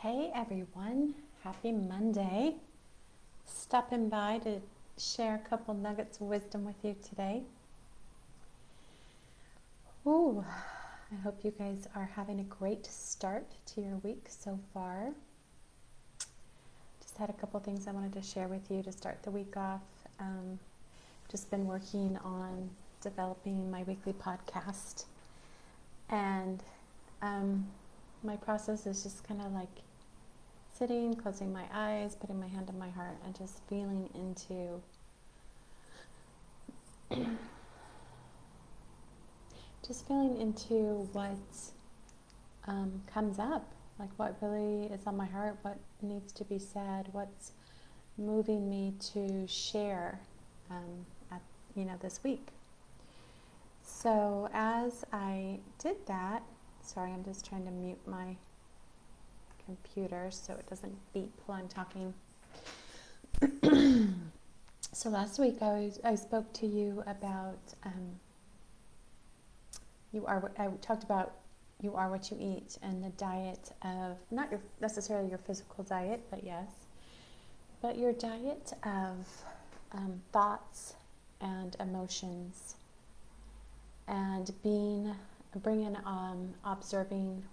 Hey everyone, happy Monday. Stopping by to share a couple nuggets of wisdom with you today. Ooh, I hope you guys are having a great start to your week so far. Just had a couple things I wanted to share with you to start the week off. Just been working on developing my weekly podcast, and my process is just kind of like sitting, closing my eyes, putting my hand on my heart, and just feeling into what comes up, like what really is on my heart, what needs to be said, what's moving me to share this week. So as I did that, sorry, I'm just trying to mute my computer so it doesn't beep while I'm talking. So last week I spoke to you about I talked about you are what you eat, and the diet of not necessarily your physical diet, but your diet of thoughts and emotions, and bringing observing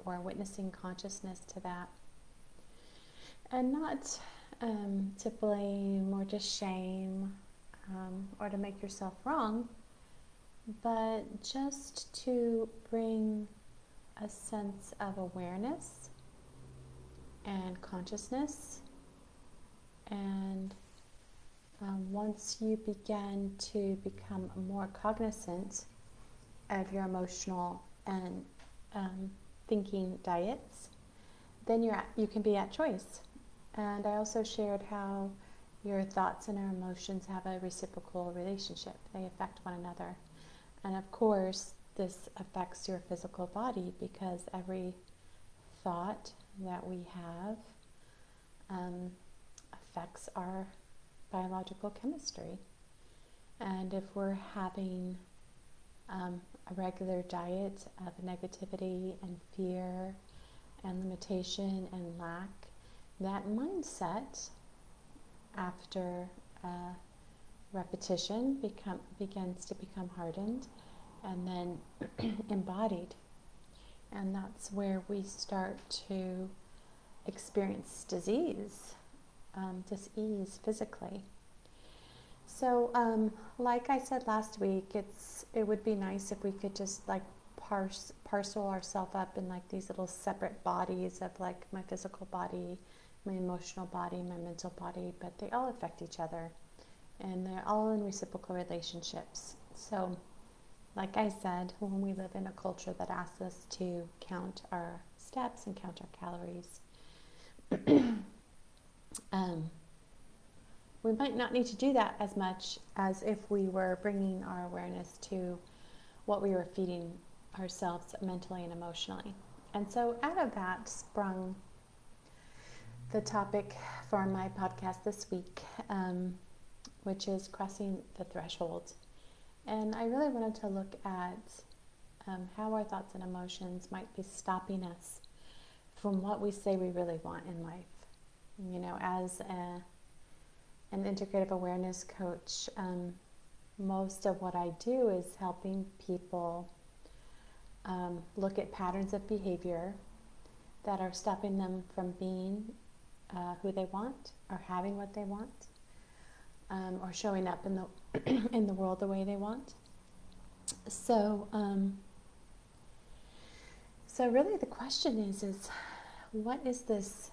or witnessing consciousness to that, and not to blame or to shame or to make yourself wrong, but just to bring a sense of awareness and consciousness. And once you begin to become more cognizant of your emotional and thinking diets, then you can be at choice. And I also shared how your thoughts and our emotions have a reciprocal relationship. They affect one another. And of course, this affects your physical body, because every thought that we have affects our biological chemistry. And if we're having a regular diet of negativity and fear and limitation and lack, that mindset, after repetition, begins to become hardened and then embodied. And that's where we start to experience dis-ease physically. So, like I said last week, it would be nice if we could just like parcel ourselves up in like these little separate bodies of like my physical body, my emotional body, my mental body, but they all affect each other, and they're all in reciprocal relationships. So, like I said, when we live in a culture that asks us to count our steps and count our calories, we might not need to do that as much as if we were bringing our awareness to what we were feeding ourselves mentally and emotionally. And so out of that sprung the topic for my podcast this week, which is crossing the threshold. And I really wanted to look at how our thoughts and emotions might be stopping us from what we say we really want in life. You know, as an integrative awareness coach, most of what I do is helping people look at patterns of behavior that are stopping them from being who they want, or having what they want, or showing up in the in the world the way they want. So really the question is what is this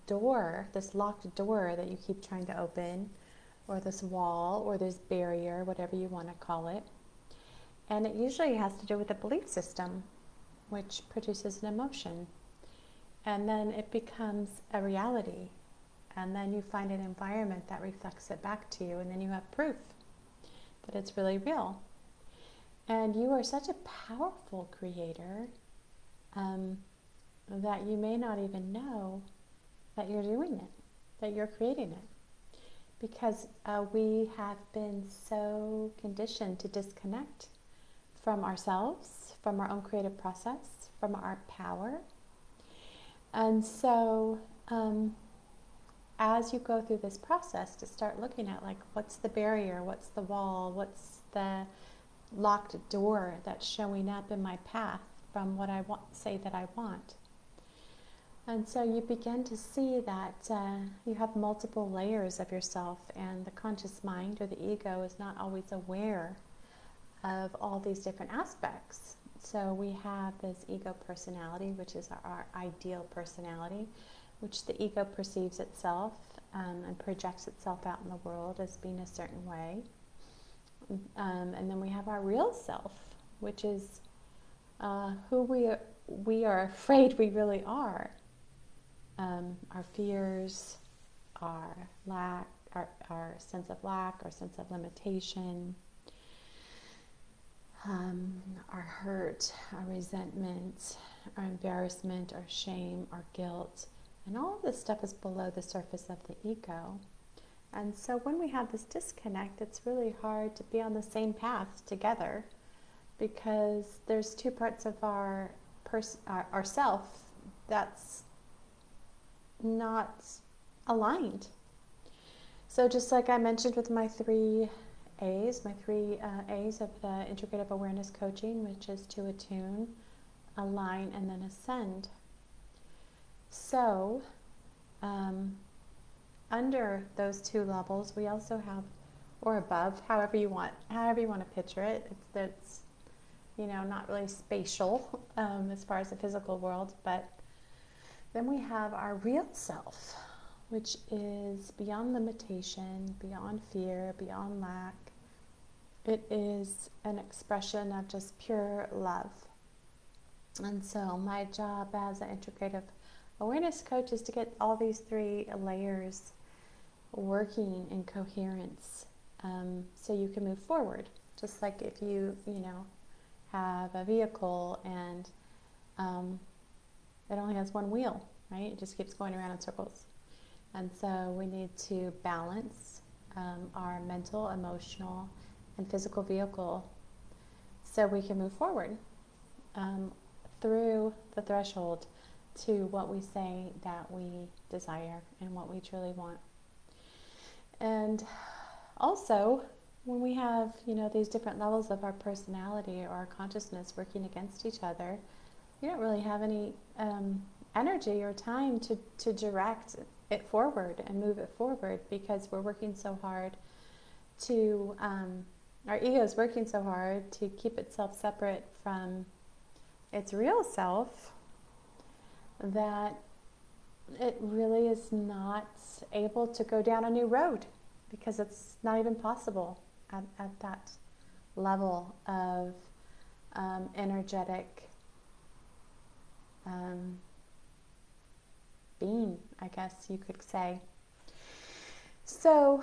door, this locked door that you keep trying to open, or this wall, or this barrier, whatever you want to call it. And it usually has to do with a belief system, which produces an emotion. And then it becomes a reality. And then you find an environment that reflects it back to you, and then you have proof that it's really real. And you are such a powerful creator that you may not even know that you're doing it, that you're creating it. Because we have been so conditioned to disconnect from ourselves, from our own creative process, from our power, And so as you go through this process, to start looking at like, what's the barrier, what's the wall, what's the locked door that's showing up in my path from what I want, say that I want. And so you begin to see that you have multiple layers of yourself, and the conscious mind or the ego is not always aware of all these different aspects. So we have this ego personality, which is our ideal personality, which the ego perceives itself and projects itself out in the world as being a certain way. And then we have our real self, which is who we are afraid we really are. Our fears, our lack, our sense of lack, our sense of limitation, our hurt, our resentment, our embarrassment, our shame, our guilt, and all of this stuff is below the surface of the ego. And so when we have this disconnect, it's really hard to be on the same path together, because there's two parts of our self that's not aligned. So just like I mentioned with my three A's of the Integrative Awareness Coaching, which is to attune, align, and then ascend. So under those two levels, we also have, or above, however you want to picture it. It's not really spatial as far as the physical world, but then we have our real self, which is beyond limitation, beyond fear, beyond lack. It is an expression of just pure love. And so my job as an integrative awareness coach is to get all these three layers working in coherence, so you can move forward. Just like if you have a vehicle and it only has one wheel, right? It just keeps going around in circles. And so we need to balance our mental, emotional, and physical vehicle so we can move forward through the threshold to what we say that we desire and what we truly want. And also, when we have these different levels of our personality or our consciousness working against each other, you don't really have any energy or time to direct it forward and move it forward, because we're working so hard to, our ego is working so hard to keep itself separate from its real self, that it really is not able to go down a new road, because it's not even possible at that level of energetic being, I guess you could say. So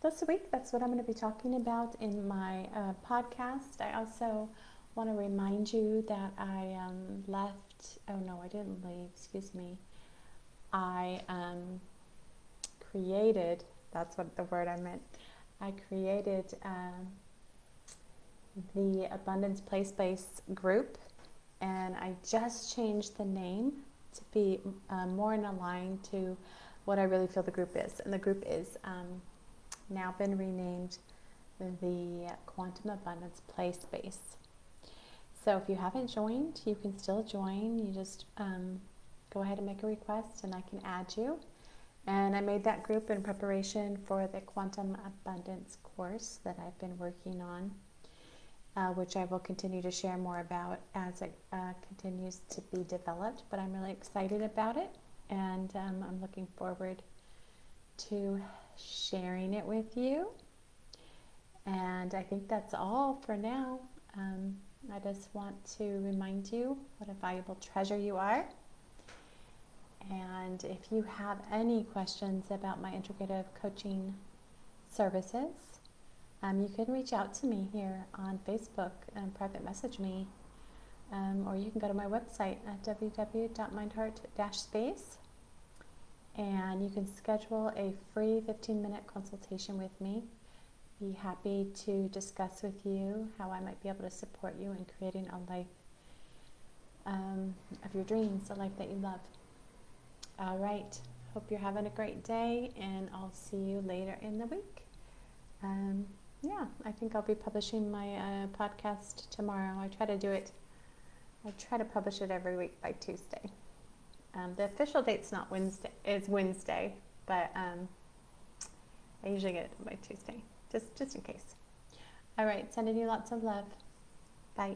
this week, that's what I'm going to be talking about in my podcast. I also want to remind you that I didn't leave, excuse me. I created, that's what the word I meant, I created the Abundance Play-Space group, and I just changed the name to be more in line to what I really feel the group is. And the group is now been renamed the Quantum Abundance Play Space. So if you haven't joined, you can still join. You just go ahead and make a request and I can add you. And I made that group in preparation for the Quantum Abundance course that I've been working on, which I will continue to share more about as it continues to be developed. But I'm really excited about it, and I'm looking forward to sharing it with you. And I think that's all for now. I just want to remind you what a valuable treasure you are. And if you have any questions about my integrative coaching services, you can reach out to me here on Facebook and private message me, or you can go to my website at www.mindheart-space, and you can schedule a free 15-minute consultation with me. Be happy to discuss with you how I might be able to support you in creating a life of your dreams, the life that you love. All right. Hope you're having a great day, and I'll see you later in the week. Yeah, I think I'll be publishing my podcast tomorrow. I try to publish it every week by Tuesday. The official date's not Wednesday, it's Wednesday, but I usually get it by Tuesday, just in case. All right, sending you lots of love. Bye.